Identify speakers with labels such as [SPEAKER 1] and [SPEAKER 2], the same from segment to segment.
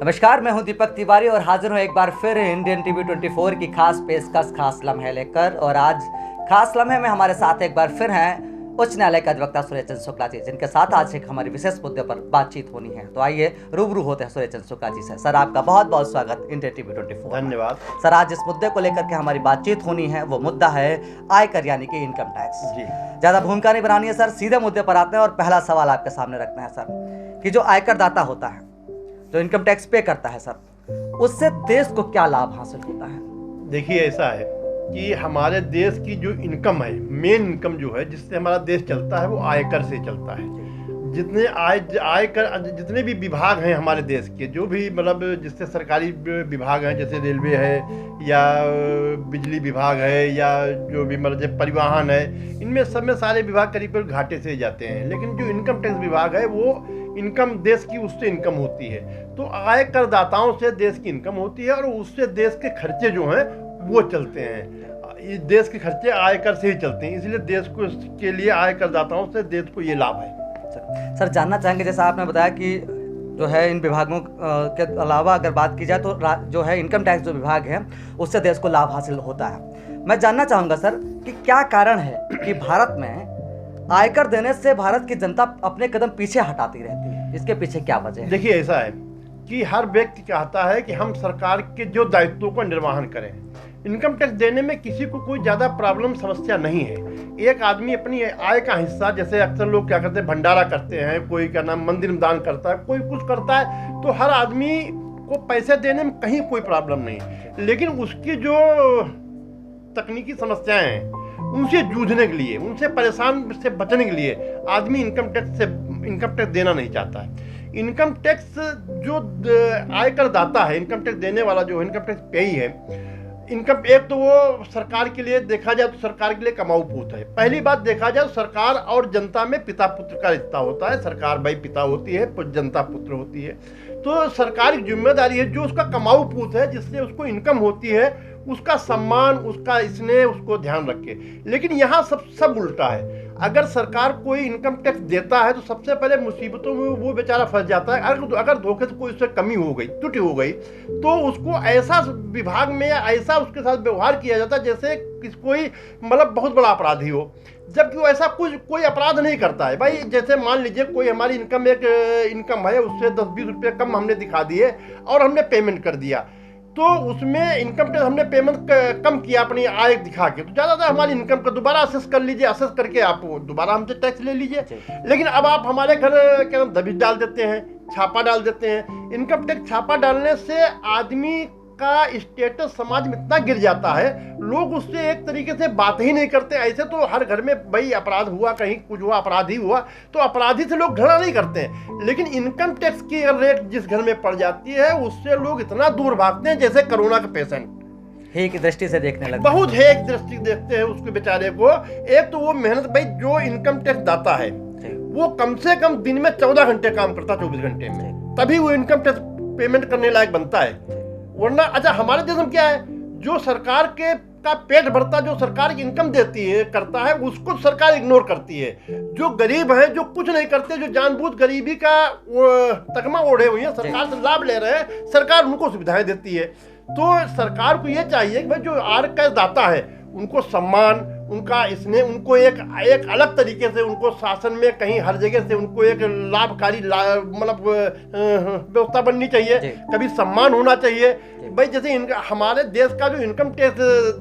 [SPEAKER 1] नमस्कार, मैं हूं दीपक तिवारी और हाजिर हूं एक बार फिर इंडियन टीवी 24 की खास पेशकश खास लम्हे लेकर। और आज खास लम्हे में हमारे साथ एक बार फिर हैं उच्च न्यायालय के अधिवक्ता सूर्य चंद्र शुक्ला जी, जिनके साथ आज एक हमारी विशेष मुद्दे पर बातचीत होनी है। तो आइए रूबरू होते हैं सूर्य चंद्र शुक्ला जी से। सर, आपका बहुत बहुत स्वागत इंडियन टीवी 24।
[SPEAKER 2] धन्यवाद
[SPEAKER 1] सर, आज जिस मुद्दे को लेकर के हमारी बातचीत होनी है वो मुद्दा है आयकर यानी कि इनकम टैक्स।
[SPEAKER 2] जी।
[SPEAKER 1] ज़्यादा भूमिका नहीं बनानी है सर, सीधे मुद्दे पर आते हैं और पहला सवाल आपके सामने रखते हैं सर कि जो आयकर दाता होता है, जो इनकम टैक्स पे करता है सर, उससे देश को क्या लाभ हासिल होता है?
[SPEAKER 2] देखिए, ऐसा है कि हमारे देश की जो इनकम है, मेन इनकम जो है जिससे हमारा देश चलता है, वो आयकर से चलता है। जितने आयकर जितने भी विभाग हैं हमारे देश के, जो भी मतलब जिससे सरकारी विभाग हैं, जैसे रेलवे है या बिजली विभाग है या जो भी मतलब जैसे परिवहन है, इनमें सब में सारे विभाग करीब घाटे से जाते हैं। लेकिन जो इनकम टैक्स विभाग है वो इनकम देश की उससे इनकम होती है, तो आयकरदाताओं से देश की इनकम होती है और उससे देश के खर्चे जो हैं वो चलते हैं। ये देश के खर्चे आयकर से ही चलते हैं, इसलिए देश को के लिए आयकरदाताओं से देश को ये लाभ है।
[SPEAKER 1] सर, जानना चाहेंगे, जैसा आपने बताया कि जो है इन विभागों के अलावा अगर बात की जाए तो जो है इनकम टैक्स जो विभाग है उससे देश को लाभ हासिल होता है। मैं जानना चाहूँगा सर कि क्या कारण है कि भारत में आयकर देने से भारत की जनता अपने कदम पीछे हटाती रहती है? इसके पीछे क्या वजह है?
[SPEAKER 2] देखिए, ऐसा है कि हर व्यक्ति चाहता है कि हम सरकार के जो दायित्वों का निर्वहन करें। इनकम टैक्स देने में किसी को कोई ज़्यादा प्रॉब्लम समस्या नहीं है। एक आदमी अपनी आय का हिस्सा, जैसे अक्सर लोग क्या करते हैं, भंडारा करते हैं, कोई क्या नाम मंदिर में दान करता है, कोई कुछ करता है, तो हर आदमी को पैसे देने में कहीं कोई प्रॉब्लम नहीं। लेकिन उसकी जो तकनीकी समस्याएं हैं उनसे जूझने के लिए, उनसे परेशान से बचने के लिए आदमी इनकम टैक्स देना नहीं चाहता है। इनकम टैक्स जो आयकर दाता है, इनकम टैक्स देने वाला जो इनकम टैक्स पेई है, इनकम एक तो वो सरकार के लिए देखा जाए तो सरकार के लिए कमाऊ पूत है। पहली बात देखा जाए तो सरकार और जनता में पिता पुत्र का रिश्ता होता है। सरकार भाई पिता होती है, जनता पुत्र होती है। तो सरकार की जिम्मेदारी है जो उसका कमाऊ पूत है, जिससे उसको इनकम होती है, उसका सम्मान, उसका स्नेह, उसको ध्यान रखे। लेकिन यहाँ सब उल्टा है। अगर सरकार कोई इनकम टैक्स देता है तो सबसे पहले मुसीबतों में वो बेचारा फंस जाता है। अगर धोखे से कोई उससे कमी हो गई, त्रुटि हो गई, तो उसको ऐसा विभाग में या ऐसा उसके साथ व्यवहार किया जाता है जैसे कोई मतलब बहुत बड़ा अपराधी हो, जबकि वो ऐसा कोई अपराध नहीं करता है। भाई, जैसे मान लीजिए कोई हमारी इनकम है, उससे 10-20 रुपये कम हमने दिखा दिए और हमने पेमेंट कर दिया, तो उसमें इनकम टैक्स हमने पेमेंट कम किया अपनी आय दिखा के, तो ज़्यादातर हमारी इनकम का दोबारा असेस कर लीजिए, असेस करके आप दोबारा हमसे टैक्स ले लीजिए। लेकिन अब आप हमारे घर क्या दबिश डाल देते हैं, छापा डाल देते हैं। इनकम टैक्स छापा डालने से आदमी का स्टेटस समाज में इतना गिर जाता है, लोग उससे एक तरीके से बात ही नहीं करते। ऐसे तो हर घर में भाई अपराध हुआ, कहीं कुछ हुआ, अपराधी हुआ, तो अपराधी से लोग घृणा नहीं करते हैं। लेकिन इनकम टैक्स की रेट जिस घर में पड़ जाती है उससे लोग इतना दूर भागते हैं, जैसे कोरोना का पेशेंट
[SPEAKER 1] हे की दृष्टि से देखने लगते,
[SPEAKER 2] बहुत है एक दृष्टि देखते हैं उसके बेचारे को। एक तो वो मेहनत, भाई जो इनकम टैक्स दाता है वो कम से कम दिन में 14 घंटे काम करता, 24 घंटे में, तभी वो इनकम टैक्स पेमेंट करने लायक बनता है। वरना अच्छा, हमारे देश में क्या है, जो सरकार का पेट भरता, जो सरकार की इनकम देती है करता है, उसको सरकार इग्नोर करती है। जो गरीब है, जो कुछ नहीं करते, जो जानबूझ गरीबी का तकमा ओढ़े हुए हैं, सरकार से लाभ ले रहे हैं, सरकार उनको सुविधाएं देती है। तो सरकार को ये चाहिए कि भाई जो आयकर दाता है उनको सम्मान, उनका स्नेह, उनको एक अलग तरीके से उनको शासन में कहीं हर जगह से उनको एक लाभकारी मतलब व्यवस्था बननी चाहिए, कभी सम्मान होना चाहिए। भाई जैसे हमारे देश का जो इनकम टैक्स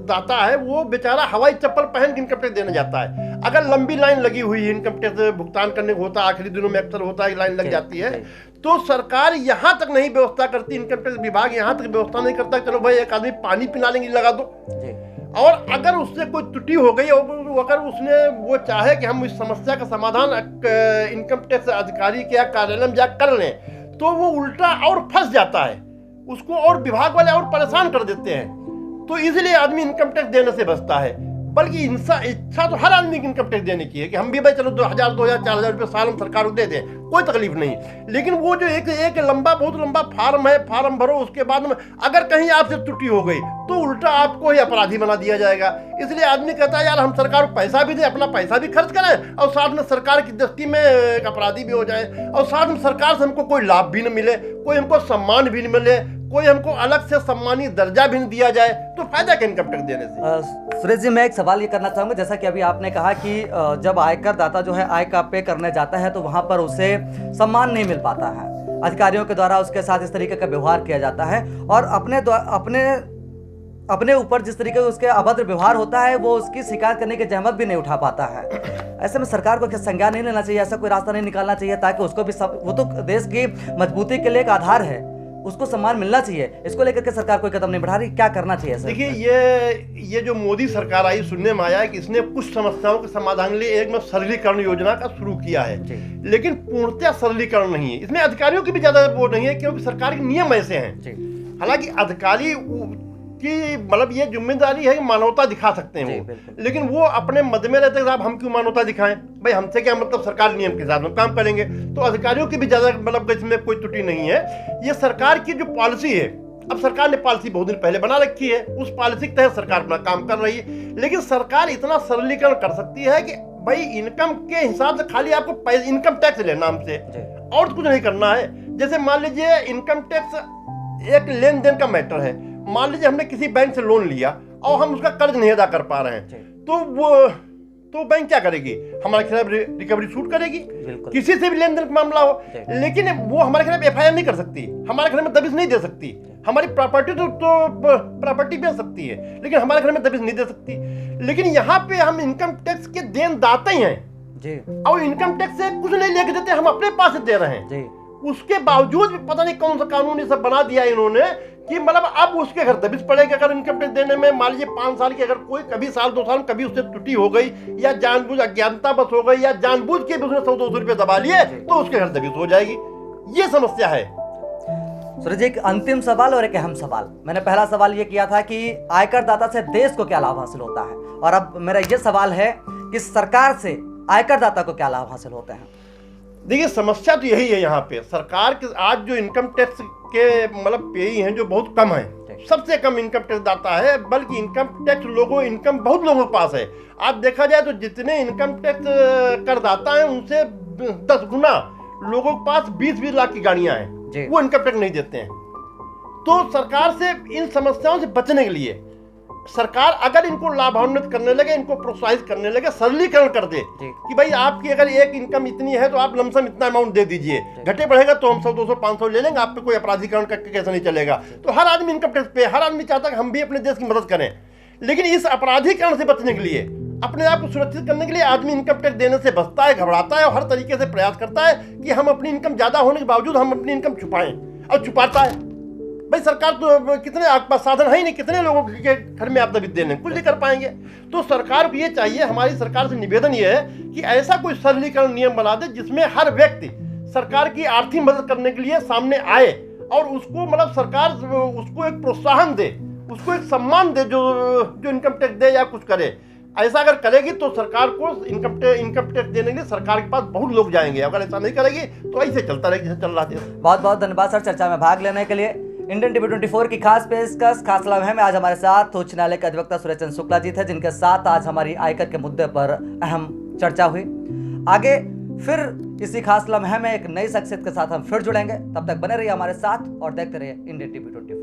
[SPEAKER 2] दाता है वो बेचारा हवाई चप्पल पहन के इनकम टैक्स देने जाता है। अगर लंबी लाइन लगी हुई है, इनकम टैक्स भुगतान करने को होता है, आखिरी दिनों में अक्सर होता है लाइन लग जाती है, तो सरकार यहाँ तक नहीं व्यवस्था करती, इनकम टैक्स विभाग यहाँ तक व्यवस्था नहीं करता, चलो भाई एक आदमी पानी पिलाने के लिए लगा दो। और अगर उससे कोई त्रुटि हो गई और अगर उसने वो चाहे कि हम इस समस्या का समाधान इनकम टैक्स अधिकारी के कार्यालय में जाकर कर लें, तो वो उल्टा और फंस जाता है, उसको और विभाग वाले और परेशान कर देते हैं। तो इसलिए आदमी इनकम टैक्स देने से बचता है। बल्कि इच्छा तो हर आदमी की इनकम टैक्स देने की है कि हम भी भाई चलो 2000 2000 4000 रुपये साल हम सरकार को दे दें, कोई तकलीफ नहीं। लेकिन वो जो एक लंबा बहुत लंबा फार्म है, फार्म भरो, उसके बाद में अगर कहीं आपसे त्रुटि हो गई तो उल्टा आपको ही अपराधी बना दिया जाएगा। इसलिए आदमी कहता है यार हम सरकार को पैसा भी दें, अपना पैसा भी खर्च करें और साथ में सरकार की दृष्टि में एक अपराधी भी हो जाए, और साथ में सरकार से हमको कोई लाभ भी न मिले, कोई हमको सम्मान भी न मिले, कोई हमको अलग से सम्मानित दर्जा भी न दिया जाए, तो फायदा क्या इनकम टैक्स देने से।
[SPEAKER 1] सुरेश जी, मैं एक सवाल ये करना चाहूँगा, जैसा कि अभी आपने कहा कि जब आयकर दाता जो है आय का पे करने जाता है तो वहाँ पर उसे सम्मान नहीं मिल पाता है, अधिकारियों के द्वारा उसके साथ इस तरीके का व्यवहार किया जाता है और अपने ऊपर जिस तरीके से उसके अभद्र व्यवहार होता है वो उसकी शिकायत करने की जहमत भी नहीं उठा पाता है। ऐसे में सरकार को क्या संज्ञान नहीं लेना चाहिए, ऐसा कोई रास्ता नहीं निकालना चाहिए ताकि उसको भी वो तो देश की मजबूती के लिए एक आधार है, उसको सम्मान मिलना चाहिए। इसको लेकर के सरकार कोई कदम नहीं बढ़ा रही, क्या करना चाहिए सर?
[SPEAKER 2] देखिए ये जो मोदी सरकार आई, सुनने में आया है कि इसने कुछ समस्याओं के समाधान के लिए एक में सरलीकरण योजना का शुरू किया है, लेकिन पूर्णतः सरलीकरण नहीं है। इसमें अधिकारियों की भी ज्यादा वो नहीं है क्योंकि सरकार के नियम ऐसे हैं। हालांकि अधिकारी की मतलब ये जिम्मेदारी है कि मानवता दिखा सकते हैं वो, लेकिन वो अपने मद में रहते हैं साहब हम क्यों मानवता दिखाएं, भाई हमसे क्या मतलब, सरकार नियम के हिसाब से काम करेंगे। तो अधिकारियों की भी ज्यादा मतलब इसमें कोई त्रुटि नहीं है। ये सरकार की जो पॉलिसी है, अब सरकार ने पॉलिसी बहुत दिन पहले बना रखी है, उस पॉलिसी के तहत सरकार अपना काम कर रही है, लेकिन सरकार इतना सरलीकरण कर सकती है कि भाई इनकम के हिसाब से खाली आपको इनकम टैक्स लेना हमसे, और कुछ नहीं करना है। जैसे मान लीजिए इनकम टैक्स एक लेन देन का मैटर है, मान लीजिए हमने किसी बैंक से लोन लिया और हम उसका कर्ज नहीं अदा कर पा रहे हैं, तो बैंक क्या करेगी, हमारे खिलाफ रिकवरी सूट करेगी, किसी से भी लेन देन का मामला हो। लेकिन वो हमारे खिलाफ एफआईआर नहीं कर सकती, हमारे खिलाफ में दबिश नहीं दे सकती, हमारी प्रॉपर्टी तो प्रॉपर्टी बेच सकती है, लेकिन हमारे खिलाफ में दबिश नहीं दे सकती। लेकिन यहाँ पे हम इनकम टैक्स के देनदाता ही हैं और इनकम टैक्स से कुछ नहीं लेके देते, हम अपने पास से दे रहे हैं। उसके बावजूद भी पता नहीं कौन सा कानून ये सब बना दिया इन्होंने कि मतलब अब उसके घर दबिश पड़ेगा अगर इनकम टैक्स देने में। मान लीजिए 5 साल की अगर कोई कभी साल 2 साल कभी उससे त्रुटि हो गई या जानबूझ अज्ञानता बस हो गई या जानबूझ के भी उसने 100-200 रुपये दबा लिए तो उसके घर दबिश हो जाएगी। ये समस्या है।
[SPEAKER 1] सूरज जी, एक अंतिम सवाल और एक अहम सवाल। मैंने पहला सवाल ये किया था कि आयकर दाता से देश को क्या लाभ हासिल होता है, और अब मेरा ये सवाल है कि सरकार से आयकर दाता को क्या लाभ हासिल होते हैं।
[SPEAKER 2] देखिए समस्या तो यही है यहाँ पे, सरकार के आज जो इनकम टैक्स के मतलब पेई हैं जो बहुत कम है, सबसे कम इनकम टैक्स दाता है, बल्कि इनकम टैक्स इनकम बहुत लोगों के पास है। आज देखा जाए तो जितने इनकम टैक्स करदाता हैं उनसे 10 गुना लोगों के पास 20-20 लाख की गाड़ियां हैं, वो इनकम टैक्स नहीं देते हैं। तो सरकार से इन समस्याओं से बचने के लिए सरकार अगर इनको लाभान्वित करने लगे, इनको प्रोत्साहित करने लगे, सरलीकरण कर दे कि भाई आपकी अगर एक इनकम इतनी है तो आप लमसम इतना अमाउंट दे दीजिए, घटे बढ़ेगा तो हम 100, 200, 500 ले लेंगे, आप पे कोई अपराधीकरण करके कैसे नहीं चलेगा। तो हर आदमी इनकम टैक्स पे, हर आदमी चाहता है कि हम भी अपने देश की मदद करें। लेकिन इस अपराधीकरण से बचने के लिए, अपने आप को सुरक्षित करने के लिए आदमी इनकम टैक्स देने से बचता है, घबराता है और हर तरीके से प्रयास करता है कि हम अपनी इनकम ज्यादा होने के बावजूद हम अपनी इनकम छुपाएं, और छुपाता है। भाई सरकार तो कितने आपके पास साधन है ही नहीं, कितने लोगों के घर में आप दबिश देने कुछ नहीं कर पाएंगे। तो सरकार को ये चाहिए, हमारी सरकार से निवेदन ये है कि ऐसा कोई सरलीकरण नियम बना दे जिसमें हर व्यक्ति सरकार की आर्थिक मदद करने के लिए सामने आए और उसको मतलब सरकार उसको एक प्रोत्साहन दे, उसको एक सम्मान दे जो इनकम टैक्स दे या कुछ करे। ऐसा अगर करेगी तो सरकार को इनकम टैक्स देने के लिए सरकार के पास बहुत लोग जाएंगे। अगर ऐसा नहीं करेगी तो ऐसे चलता रहेगा जैसे चल रहा है।
[SPEAKER 1] बहुत बहुत धन्यवाद सर चर्चा में भाग लेने के लिए। इंडियन टीवी 24 की खास पेशकश खास लम्हे में आज हमारे साथ उच्च न्यायालय के अधिवक्ता सुरेश चंद्र शुक्ला जी थे, जिनके साथ आज हमारी आयकर के मुद्दे पर अहम चर्चा हुई। आगे फिर इसी खास लम्हे में एक नई शख्सियत के साथ हम फिर जुड़ेंगे। तब तक बने रहिए हमारे साथ और देखते रहिए इंडियन टीवी 24।